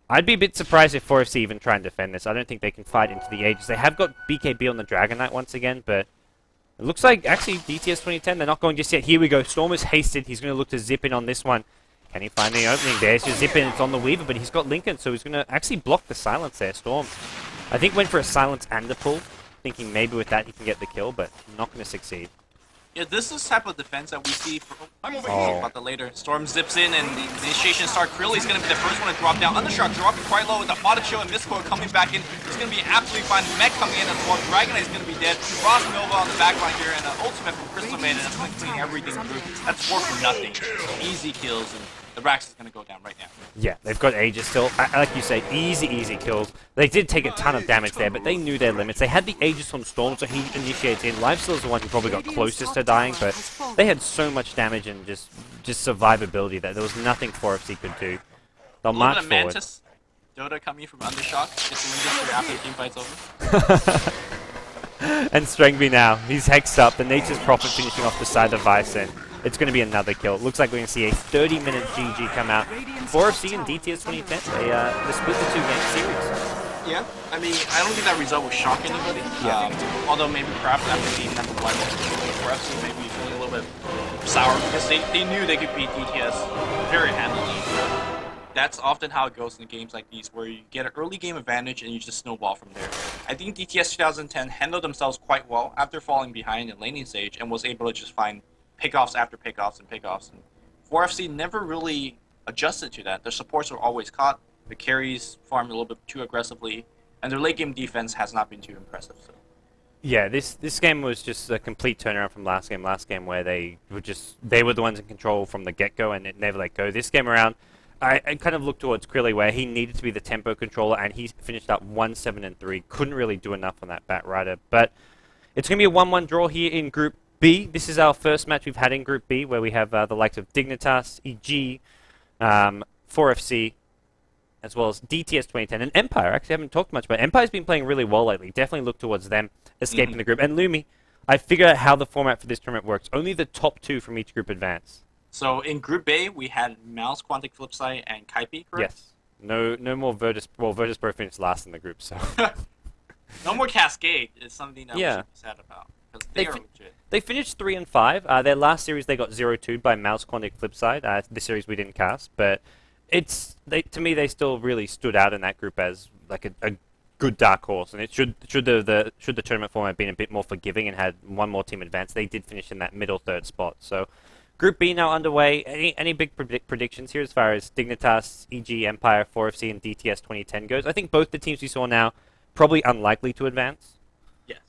I'd be a bit surprised if 4FC even try and defend this. I don't think they can fight into the Aegis. They have got BKB on the Dragon Knight once again, but it looks like, actually, DTS2010, they're not going just yet. Here we go. Storm is hasted. He's going to look to zip in on this one. Can he find the opening? There's your zip in. It's on the Weaver, but he's got Lincoln, so he's going to actually block the silence there. Storm, I think, went for a silence and a pull, thinking maybe with that he can get the kill, but not going to succeed. Yeah, this is the type of defense that we see for... I'm over here. About the later. Storm zips in, and the initiation start. Krilli's going to be the first one to drop down. Undershock dropping quite low with the auto chill and Mystical coming back in. He's going to be absolutely fine. Mech coming in as well. Dragon Knight is going to be dead. Ross Nova on the back line here, and an ultimate from Crystal Maiden. That's going to clean everything through. That's 4 for nothing. Easy kills, and the Rax is going to go down right now. Yeah, they've got Aegis still. Like you say, easy kills. They did take a ton of damage there, but they knew their limits. They had the Aegis on Storm, so he initiates in. Lifesteal is the one who probably got closest to dying, but they had so much damage and just survivability that there was nothing 4FC could do. They'll march forward. Mantis, Dota coming from Undershock. Gets the win after the team fight's over. And Strangby now. He's hexed up. The Nature's Prophet finishing off the side of Vice, and it's going to be another kill. It looks like we're going to see a 30-minute GG come out. 4FC and DTS2010, they split the 2-game series. Yeah, I mean, I don't think that result will shock anybody. Yeah. Although maybe perhaps after seeing that Black 4FC maybe feeling a little bit sour because they knew they could beat DTS very handily. That's often how it goes in games like these, where you get an early game advantage and you just snowball from there. I think DTS 2010 handled themselves quite well after falling behind in laning stage and was able to just find pickoffs after pickoffs and pickoffs. And 4FC never really adjusted to that. Their supports were always caught, the carries farmed a little bit too aggressively, and their late game defense has not been too impressive. So. Yeah, this game was just a complete turnaround from last game where they were the ones in control from the get-go and it never let go. This game around, I kind of looked towards Krilli where he needed to be the tempo controller and he finished up 1-7-3. Couldn't really do enough on that Bat Rider, but it's going to be a 1-1 draw here in Group B. This is our first match we've had in Group B where we have the likes of Dignitas, EG, 4FC, as well as DTS2010 and Empire. Actually, I haven't talked much about Empire's been playing really well lately. Definitely look towards them escaping the group. And Lumi, I figured out how the format for this tournament works. Only the top 2 from each group advance. So in Group A, we had Mouse, Quantic Flipside, and Kaipi, correct? Yes. No more Virtus. Well, Virtus Pro finished last in the group, so. No more Cascade is something that we should be sad about. Because they are legit. They finished 3-5. Their last series, they got 0-2 by Mouse, Quantic Flipside. This series we didn't cast, but to me, they still really stood out in that group as like a good dark horse. And it should the tournament format been a bit more forgiving and had one more team advance, they did finish in that middle third spot. So. Group B now underway. Any big predictions here as far as Dignitas, EG, Empire, 4FC, and DTS 2010 goes? I think both the teams we saw now probably unlikely to advance. Yes.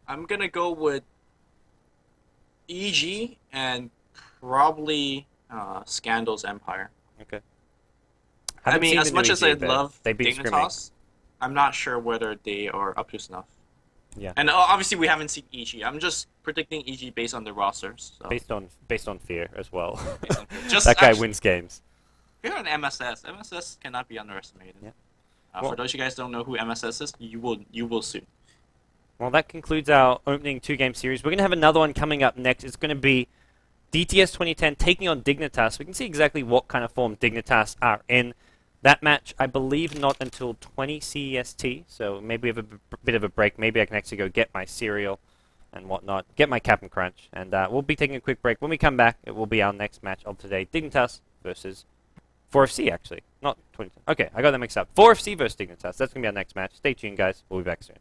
I'm going to go with EG and probably Scandal's Empire. Okay. I mean, as much as I love Dignitas, Dignitas, I'm not sure whether they are up to snuff. Yeah. And obviously we haven't seen EG. I'm just predicting EG based on the rosters. So. Based on fear as well. Just that guy wins games. Fear on MSS. MSS cannot be underestimated. Yeah. For those of you guys who don't know who MSS is, you will soon. Well, that concludes our opening 2-game series. We're going to have another one coming up next. It's going to be DTS 2010 taking on Dignitas. We can see exactly what kind of form Dignitas are in. That match, I believe, not until 20 CEST, so maybe we have a bit of a break. Maybe I can actually go get my cereal and whatnot, get my Cap'n Crunch, and we'll be taking a quick break. When we come back, it will be our next match of today, Dignitas versus 4FC, actually. Not 2010. Okay, I got that mixed up. 4FC versus Dignitas. That's going to be our next match. Stay tuned, guys. We'll be back soon.